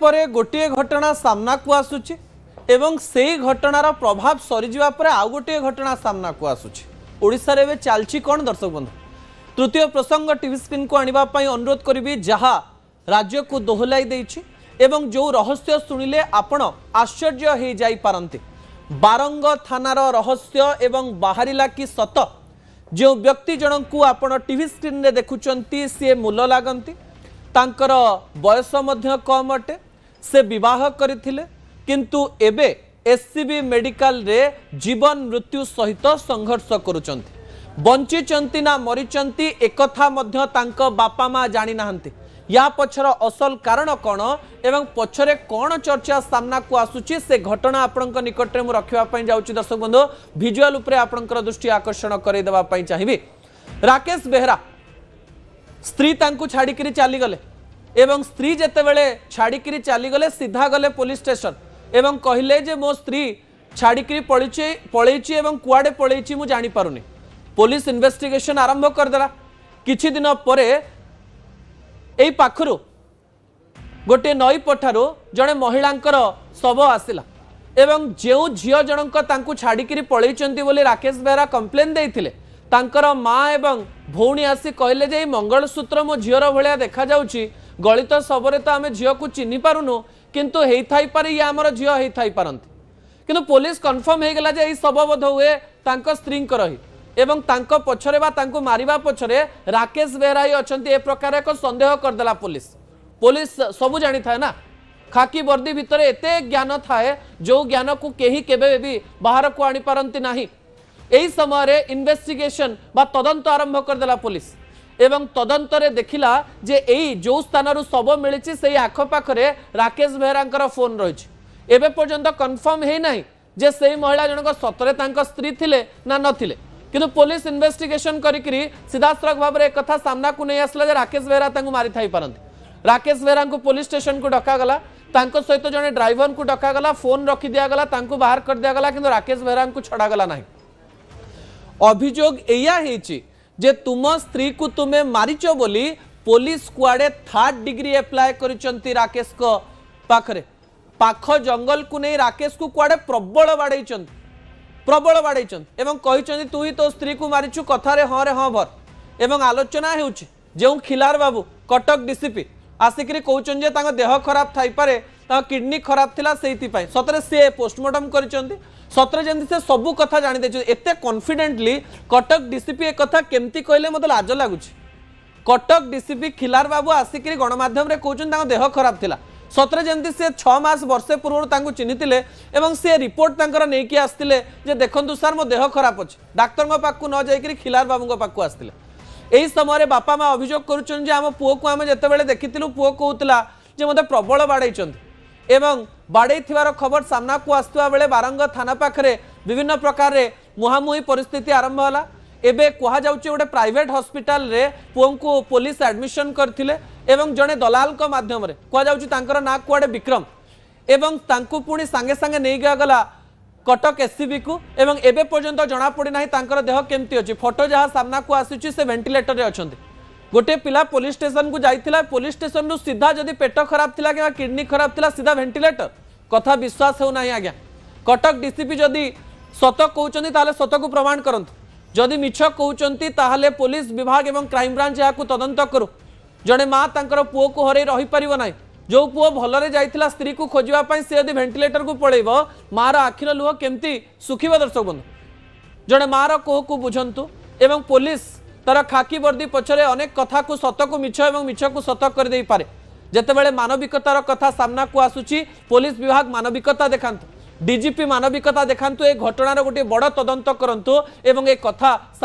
परे गोटे घटना सामना को आसुची एवं से घटनार प्रभाव सरीजा पर आउ गोटे घटना सामना को आसुची। ओडिशा रे चलची कौन दर्शक बंधु तृतीय प्रसंग टीवी स्क्रीन को आनिबा पई अनुरोध करी जहाँ राज्य को दोहलाई देछि एवं जो रहस्य शुणिले आपण आश्चर्य हो जाई पारंती। बारंग थानार रहस्य एवं बाहरिला कि सत जो व्यक्ति जनक को आपण टीवी स्क्रीन रे देखुचंती सी मूल लागंती तांकर बयस मध्य कम अटे से विवाह करथिले किंतु एबे एससीबी मेडिकल रे जीवन मृत्यु सहित संघर्ष करुचंती। बंचिचंती ना मरिचंती एकथा मध्य तांक बापा माँ जानी नाहंती। या पछर असल कारण कौन एवं पछरे कौन चर्चा सामना को आसुची से घटना आपणक निकट में रखा जाऊँगी। दर्शक बंधु भिजुआल उपरे आपणकर दृष्टि आकर्षण करे देबा पई चाहिबी। राकेश बेहरा स्त्री तांकु छाड़िकी चलीगले एवं स्त्री जेतेबेले छाड़िकी चलीगले सीधा गले पुलिस स्टेशन एवं कहले जे मो स्त्री छाड़िकी पलैची एवं कुआडे पलैची मु जानी पारुनी। पुलिस इन्वेस्टिगेशन आरंभ करदेला। किछि दिन परे एई पाखरु गोटे नई पठारु जड़े महिलांकर शव आसिला एवं जेउ झियो जनक तांकु छाड़िकी पलैचंती बोली राकेश बेहरा कंप्लेन देइथिले। तांकर माँ एवं भौणी आसी कहले जे मंगलसूत्र मो झीर भाया देखा जाउची गलित सबरे तो आम झील को चिन्ह पारुनु किंतु हेई थाई पारे ये आमर झील हेई थाई पारंती किंतु पुलिस कन्फर्म हो गला जे एई सब बोध हुए तांको स्त्री ही एवं तांको पछरे बा तांको मारिबा पछरे राकेश बेहरा ही अछंती ए प्रकार एक संदेह करदेला। पुलिस सबू जानी थाए ना खाकी वर्दी भितर एते ज्ञान थाए जो ज्ञान को केही केबे भी बाहर को आनी पारंती नाही। एही समय इन्वेस्टिगेशन बा तदंत आरंभ करदेला पुलिस एवं तदंत रे देखिला जे एई जो स्थान शव मिली से आखपाखे राकेश बेहरा फोन रही। एबे पर्यंत कन्फर्म है ना जे से महिला जनक सतरे तांको स्त्री थिले ना नथिले किंतु पुलिस इन्वेस्टिगेशन करिकरी सीधासलख भाव में एक कथा सामना को नहीं आसला जे राकेश बेहरा तांको मारी थाई पारंती। राकेश बेहरा को पुलिस स्टेशन को डकागला तांको सहित जने ड्राइवर को डकागला फोन रखी दियागला तांको बाहर कर दियागला किंतु राकेश बेहरा को छड़ागला नहीं। अभियोग एया हेची जे तुम स्त्री को तुम्हें मारिच बोली पुलिस कुआडे 3rd डिग्री एप्लाय करिसंती राकेश को पाखरे पाख जंगल को नहीं राकेश को कुआडे प्रबल बाड़ैचंती एवं कहिसंती तू ही तो स्त्री को मारिछु कथारे हाँ रे हाँ भर एवं आलोचना हेउछि जे खिलार बाबू कटक डीसीपी आसिकरी कहउछन जे तांको देह खराब थाई पारे तांको किडनी खराब थिला सेति पई सतरे से पोस्टमार्टम करिसंती सतरे जंती से सबू कथा जानी दे एते कॉन्फिडेंटली कटक डीसीपी एक कथा केमती कहले मते लाज लागुछि। कटक डीसीपी खिलार बाबू आसिकरी गणमाध्यम रे कहउछन तांको देह खराब थिला सतरे जंती से 6 मास वर्षे पूर्व तांको चिन्हितिले एवं से रिपोर्ट तांकर नेकी आस्तिले जे देखंतु सर मो देह खराब अछि डाक्टर पाखु न जाइकरी खिलार बाबू पाखु आस्तिले। एही समय बापा माँ अभियोग करुछन जे आम पुओ को आम जेतेबेले देखिथिलु पुओ कहउतला जे मते प्रबल बाड़ैचंती एवं बाड़े थिवार खबर सामना को आसुवा बेले बारंग थाना पाखरे विभिन्न प्रकार रे मुहामुही परिस्थिति आरंभ होला। एबे कहा जाउची गोटे प्राइवेट हॉस्पिटल रे पुओं को पुलिस एडमिशन करथिले एवं जने दलाल को माध्यम रे कहा जाउची तांकर ना कुआडे विक्रम एवं तांको पुणी सांगे सांगे नहीं गला कटक एससीबी को एवं एबे पर्यंत जना पड़ी नाही तांकर देह केमती अछि। फोटो जहाँ सामना को आसुची से वेंटिलेटर रे अछंती। गोटे पिला पुलिस स्टेशन को जाइथिला पुलिस स्टेशन रु सीधा जदि पेट खराब थिला कि किडनी खराब थिला सीधा वेंटिलेटर कथा विश्वास हो नाही। आज्ञा कटक डीसीपी जदि सत कहउचंती ताले सत को प्रमाण करंतु जदि मिछ कहउचंती ताले पुलिस विभाग एवं क्राइम ब्रांच याकू तदंत करू। जड़े माँ तांकर पुओ को हरै रही परिबो नाही जो पुओ भलरे जाइथिला स्त्री को खोजिबा पई से यदि वेंटिलेटर को पळेइबो मार आखिर लुह केमती सुखिबो। दर्शक बंधु जड़े मार कोह को बुझंतु एवं पुलिस तार खाकी वर्दी पछरे अनेक कथा को सत को मिछ एवं मिछ को सत कर दे पारे। जेतेबेले मानविकतार कथा सामना को आसुची पुलिस विभाग मानविकता देखांतु डीजीपी मानविकता देखांतु ए घटनार गोटे बड़ तदंत करंतु एवं ए कथा